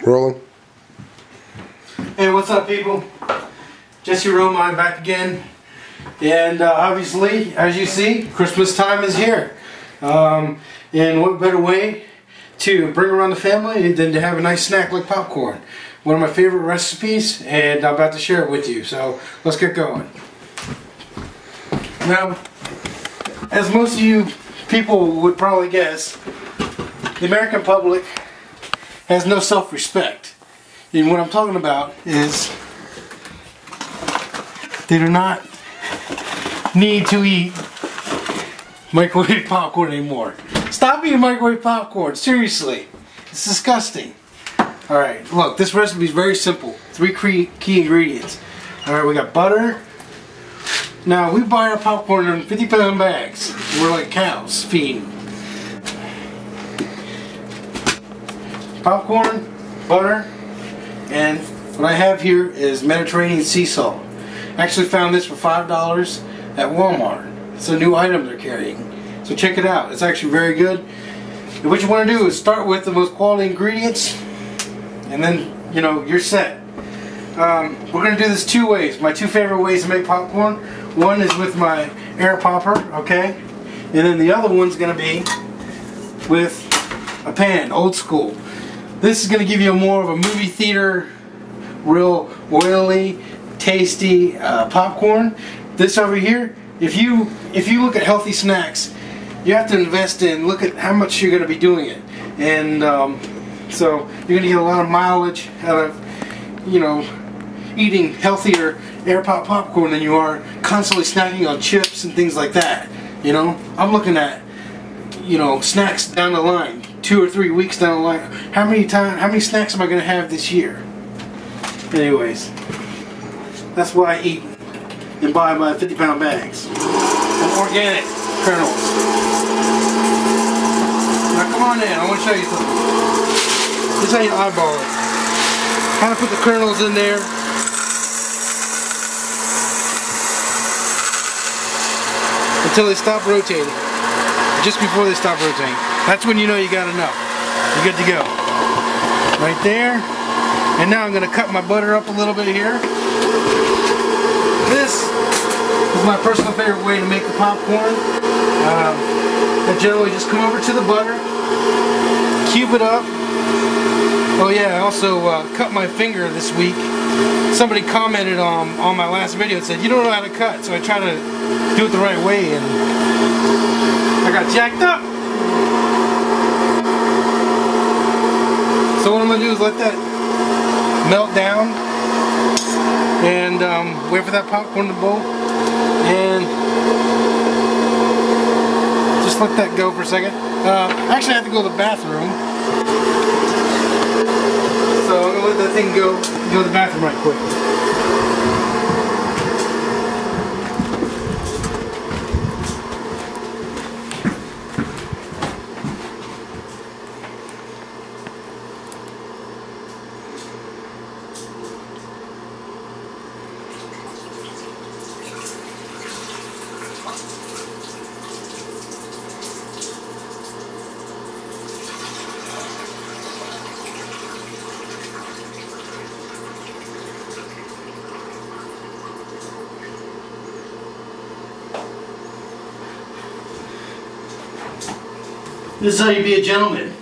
Rolling. Hey, what's up, people? Jesse Romine back again. And obviously, as you see, Christmas time is here. And what better way to bring around the family than to have a nice snack like popcorn. One of my favorite recipes, and I'm about to share it with you. So let's get going. Now, as most of you people would probably guess, the American public has no self-respect. And what I'm talking about is they do not need to eat microwave popcorn anymore. Stop eating microwave popcorn, seriously. It's disgusting. Alright, look, this recipe is very simple. 3 key ingredients. Alright, we got butter. Now, we buy our popcorn in 50-pound bags. We're like cows feeding. Popcorn, butter, and what I have here is Mediterranean sea salt. I actually found this for $5 at Walmart. It's a new item they're carrying. So check it out. It's actually very good. And what you want to do is start with the most quality ingredients, and then, you know, you're set. We're going to do this 2 ways. My 2 favorite ways to make popcorn. One is with my air popper, okay? And then the other one's going to be with a pan, old school. This is going to give you more of a movie theater, real oily, tasty popcorn. This over here, if you look at healthy snacks, you have to invest in, look at how much you're going to be doing it. And so you're going to get a lot of mileage out of, you know, eating healthier air pop popcorn than you are constantly snacking on chips and things like that. You know, I'm looking at, you know, snacks down the line, 2 or 3 weeks down the line. How many snacks am I going to have this year? Anyways, that's why I eat and buy my 50-pound bags of organic kernels. Now come on in, I want to show you something. This is how you eyeball it. How to put the kernels in there. Until they stop rotating. Just before they stop rotating. That's when you know you got enough. You're good to go. Right there. And now I'm going to cut my butter up a little bit here. This is my personal favorite way to make the popcorn. I generally just come over to the butter, cube it up. Oh yeah, I also cut my finger this week. Somebody commented on my last video and said, you don't know how to cut, so I try to do it the right way, and I got jacked up. So what I'm going to do is let that melt down and wait for that popcorn to boil, and just let that go for a second. Actually I have to go to the bathroom, so I'm going to let that thing go to the bathroom right quick. This is how you be a gentleman.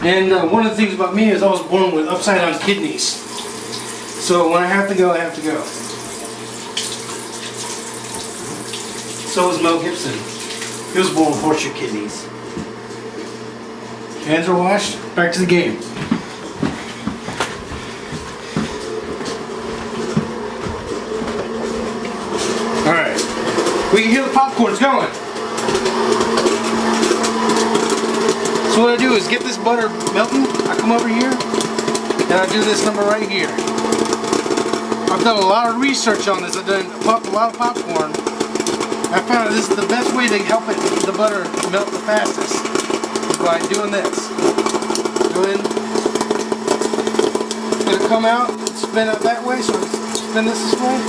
And one of the things about me is I was born with upside down kidneys. So when I have to go, I have to go. So was Mel Gibson. He was born with horseshoe kidneys. Hands are washed, back to the game. Alright, we can hear the popcorn's going. So what I do is get this butter melting, I come over here, and I do this number right here. I've done a lot of research on this, I've done a lot of popcorn. I found that this is the best way to help the butter melt the fastest, is by doing this. Go in, it's going to come out, spin out that way, so spin this way.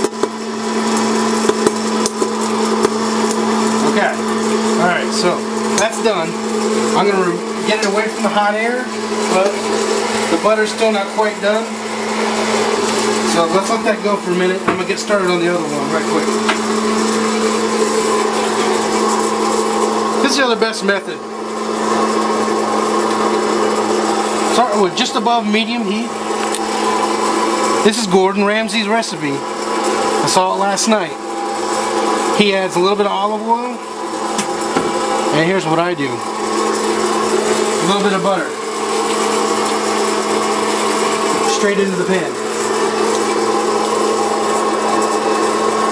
Okay. that's done. I'm going to get it away from the hot air, but the butter's still not quite done. So let's let that go for a minute. I'm going to get started on the other one right quick. This is the other best method. Start with just above medium heat. This is Gordon Ramsay's recipe. I saw it last night. He adds a little bit of olive oil. And here's what I do. A little bit of butter. Straight into the pan.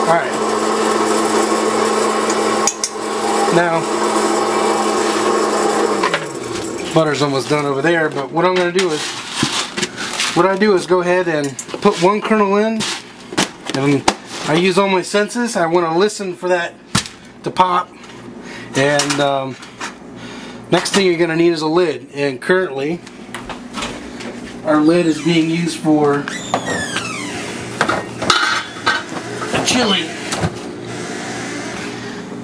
Alright. Now, butter's almost done over there, but what I'm going to do is go ahead and put one kernel in, and I use all my senses. I want to listen for that to pop, and next thing you're going to need is a lid, and currently our lid is being used for a chili,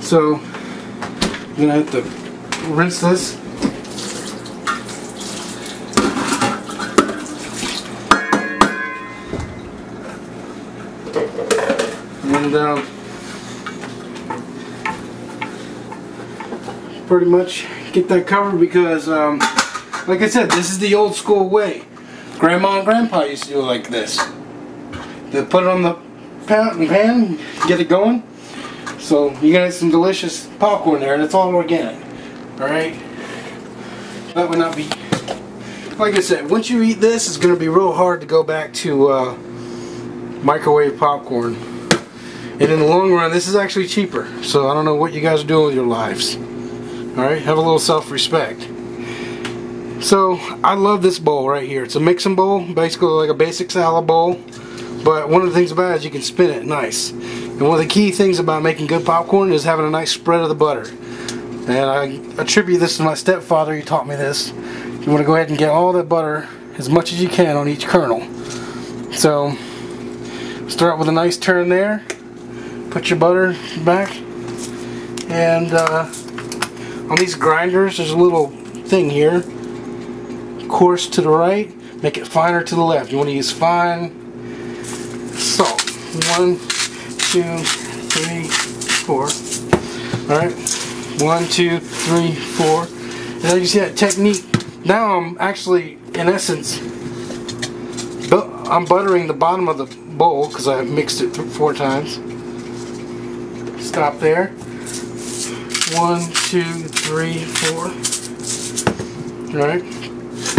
so I'm going to have to rinse this. And pretty much get that covered because, like I said, this is the old school way. Grandma and Grandpa used to do it like this. They put it on the pan, get it going. So you're gonna have some delicious popcorn there, and it's all organic. All right. That would not be. Like I said, once you eat this, it's gonna be real hard to go back to microwave popcorn. And in the long run, this is actually cheaper. So I don't know what you guys are doing with your lives. Alright, have a little self-respect. So I love this bowl right here. It's a mixing bowl, basically like a basic salad bowl. But one of the things about it is you can spin it nice. And one of the key things about making good popcorn is having a nice spread of the butter. And I attribute this to my stepfather. He taught me this. You want to go ahead and get all that butter as much as you can on each kernel. So start with a nice turn there. Put your butter back, and on these grinders there's a little thing here, coarse to the right, make it finer to the left. You want to use fine salt. 1, 2, 3, 4. Alright, 1, 2, 3, 4. And now you see that technique. Now I'm actually, in essence, I'm buttering the bottom of the bowl because I mixed it 4 times. Stop there. 1, 2, 3, 4. Alright.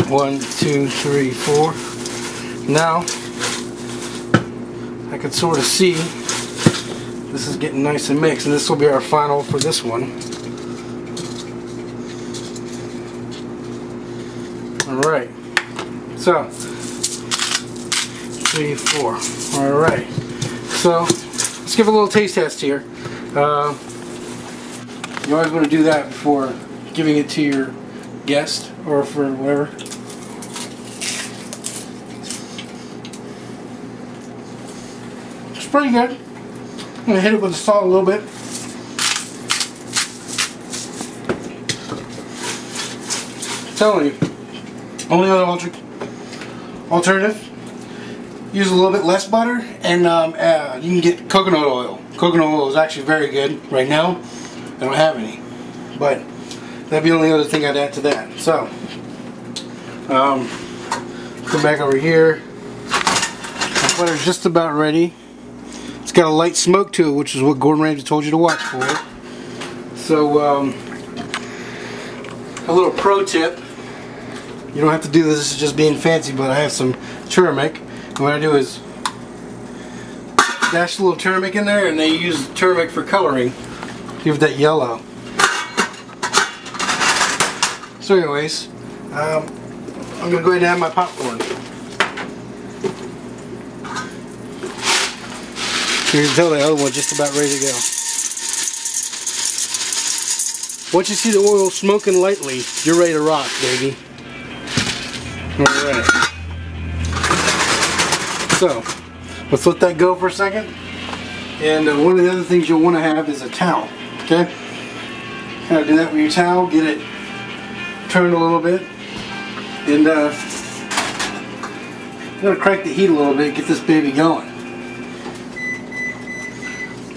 1, 2, 3, 4. Now I can sort of see this is getting nice and mixed, and this will be our final for this one. Alright. So 3, 4. Alright. So let's give a little taste test here. You always want to do that before giving it to your guest or for whatever. It's pretty good. I'm going to hit it with the salt a little bit. I'm telling you, only other alternative. Use a little bit less butter, and you can get coconut oil. Coconut oil is actually very good right now. I don't have any, but that'd be the only other thing I'd add to that. So, come back over here. My butter's just about ready. It's got a light smoke to it, which is what Gordon Ramsay told you to watch for. So, a little pro tip. You don't have to do this. This is just being fancy, but I have some turmeric. And what I do is dash a little turmeric in there, and they use turmeric for coloring. Give it that yellow. So anyways, I'm going to go ahead and add my popcorn. You can tell the other one's just about ready to go. Once you see the oil smoking lightly, you're ready to rock, baby. Alright. So, let's let that go for a second. And one of the other things you'll want to have is a towel. Okay? Kind of do that with your towel, get it turned a little bit, and I'm going to crank the heat a little bit, get this baby going.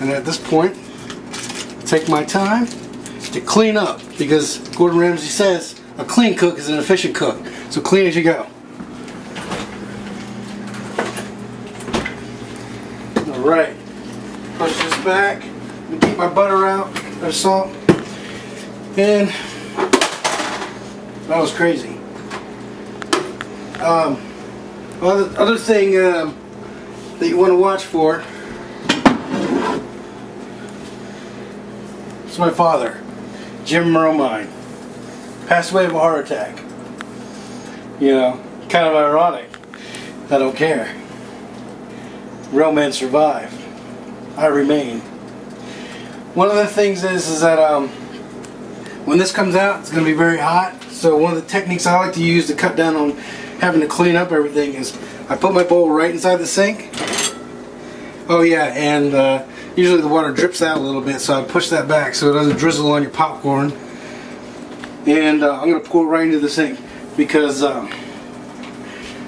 And at this point, take my time to clean up, because Gordon Ramsay says a clean cook is an efficient cook. So clean as you go. Alright, push this back, keep my butter out, or salt, and that was crazy. Other thing that you want to watch for is my father, Jesse Romine, passed away of a heart attack. You know, kind of ironic. I don't care. Real men survive. I remain. One of the things is that when this comes out, it's going to be very hot. So one of the techniques I like to use to cut down on having to clean up everything is I put my bowl right inside the sink. Oh yeah, and usually the water drips out a little bit, so I push that back so it doesn't drizzle on your popcorn. And I'm going to pour it right into the sink because,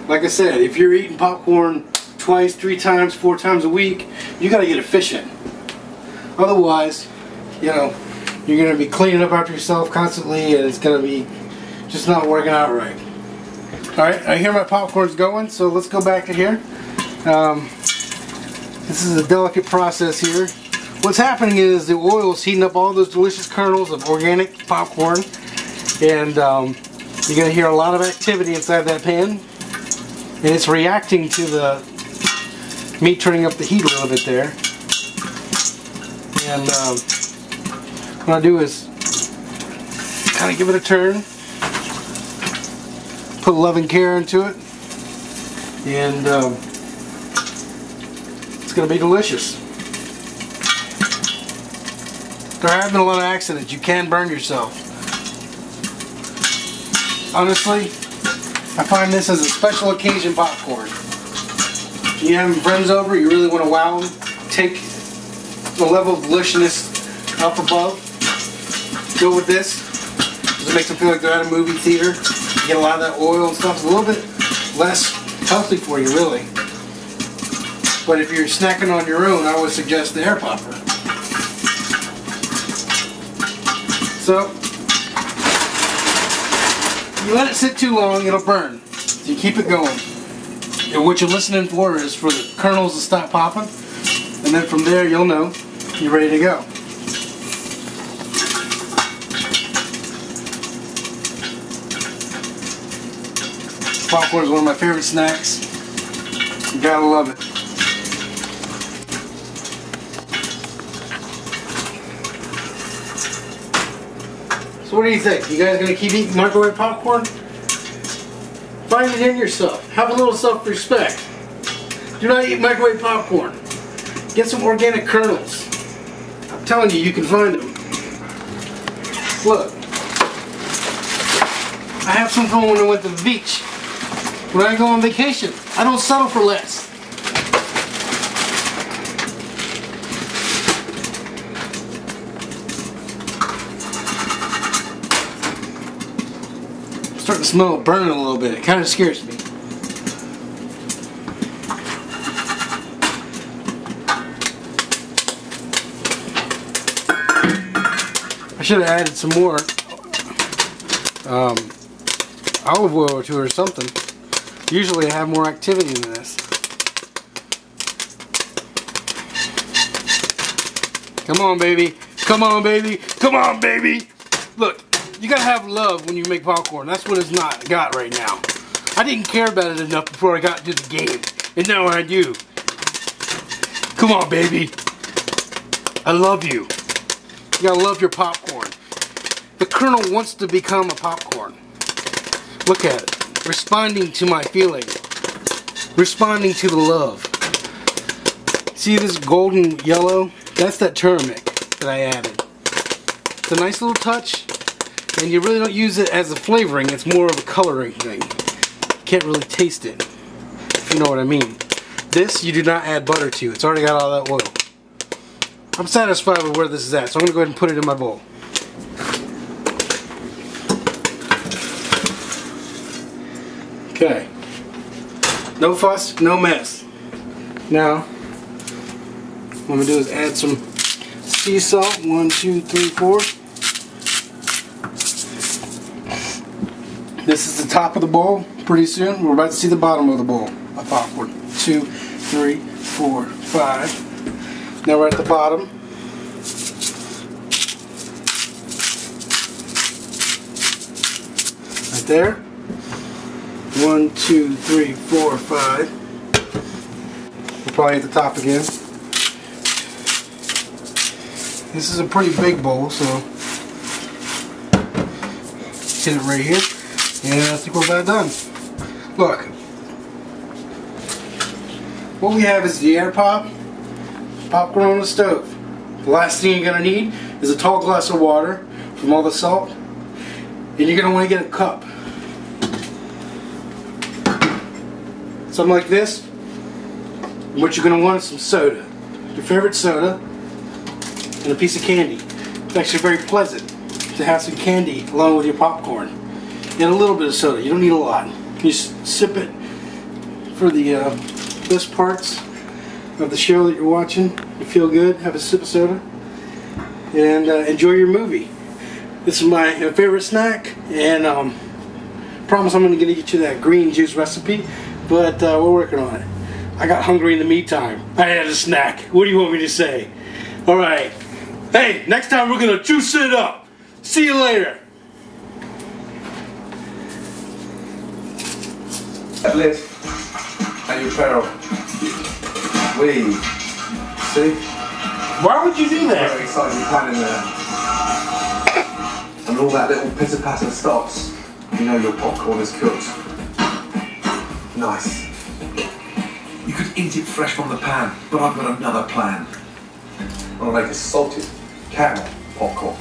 like I said, if you're eating popcorn twice, 3 times, 4 times a week, you got to get efficient. Otherwise, you know, you're going to be cleaning up after yourself constantly, and it's going to be just not working out right. Alright, I hear my popcorn's going, so let's go back to here. This is a delicate process here. What's happening is the oil is heating up all those delicious kernels of organic popcorn, and you're going to hear a lot of activity inside that pan, and it's reacting to the meat turning up the heat a little bit there. And what I do is kind of give it a turn, put love and care into it, and it's going to be delicious. There have been a lot of accidents. You can burn yourself. Honestly, I find this as a special occasion popcorn. If you're having friends over, you really want to wow them, take the level of deliciousness up above, go with this, because it makes them feel like they're at a movie theater. You get a lot of that oil and stuff. It's a little bit less healthy for you, really. But if you're snacking on your own, I would suggest the air popper. So, you let it sit too long, it'll burn. So you keep it going. And what you're listening for is for the kernels to stop popping, and then from there you'll know you're ready to go. Popcorn is one of my favorite snacks. You gotta love it. So what do you think? You guys gonna keep eating microwave popcorn? Find it in yourself. Have a little self-respect. Do not eat microwave popcorn. Get some organic kernels. I'm telling you, you can find them. Look. I have some from when I went to the beach. When I go on vacation, I don't settle for less. I'm starting to smell it burning a little bit. It kind of scares me. I should have added some more olive oil to it or something. Usually I have more activity than this. Come on, baby. Come on, baby. Come on, baby. Look, you gotta have love when you make popcorn. That's what it's not got right now. I didn't care about it enough before I got to the game, and now I do. Come on, baby. I love you. You gotta love your popcorn. The kernel wants to become a popcorn. Look at it. Responding to my feeling. Responding to the love. See this golden yellow? That's that turmeric that I added. It's a nice little touch, and you really don't use it as a flavoring. It's more of a coloring thing. You can't really taste it, if you know what I mean. This you do not add butter to. It's already got all that oil. I'm satisfied with where this is at, so I'm going to go ahead and put it in my bowl. Okay. No fuss, no mess. Now, what I'm gonna do is add some sea salt. 1, 2, 3, 4. This is the top of the bowl. Pretty soon, we're about to see the bottom of the bowl of popcorn. 2, 3, 4, 5. Now we're at the bottom. Right there. 1, 2, 3, 4, 5. We're probably at the top again. This is a pretty big bowl, so hit it right here. And I think we're about done. Look, what we have is the air popcorn on the stove. The last thing you're going to need is a tall glass of water from all the salt. And you're going to want to get a cup. Something like this. And what you're going to want is some soda. Your favorite soda. And a piece of candy. It's actually very pleasant to have some candy along with your popcorn. And a little bit of soda. You don't need a lot. You just sip it for the best parts of the show that you're watching. You feel good. Have a sip of soda. And enjoy your movie. This is my favorite snack. And promise I'm going to get you that green juice recipe. But we're working on it. I got hungry in the meantime. I had a snack. What do you want me to say? Alright. Hey, next time we're going to juice it up. See you later. Live at your peril. We see. Why would you do that? Very exciting planning there. And all that little pitter patter stops. You know your popcorn is cooked. Nice. You could eat it fresh from the pan, but I've got another plan. I'll make a salted caramel popcorn.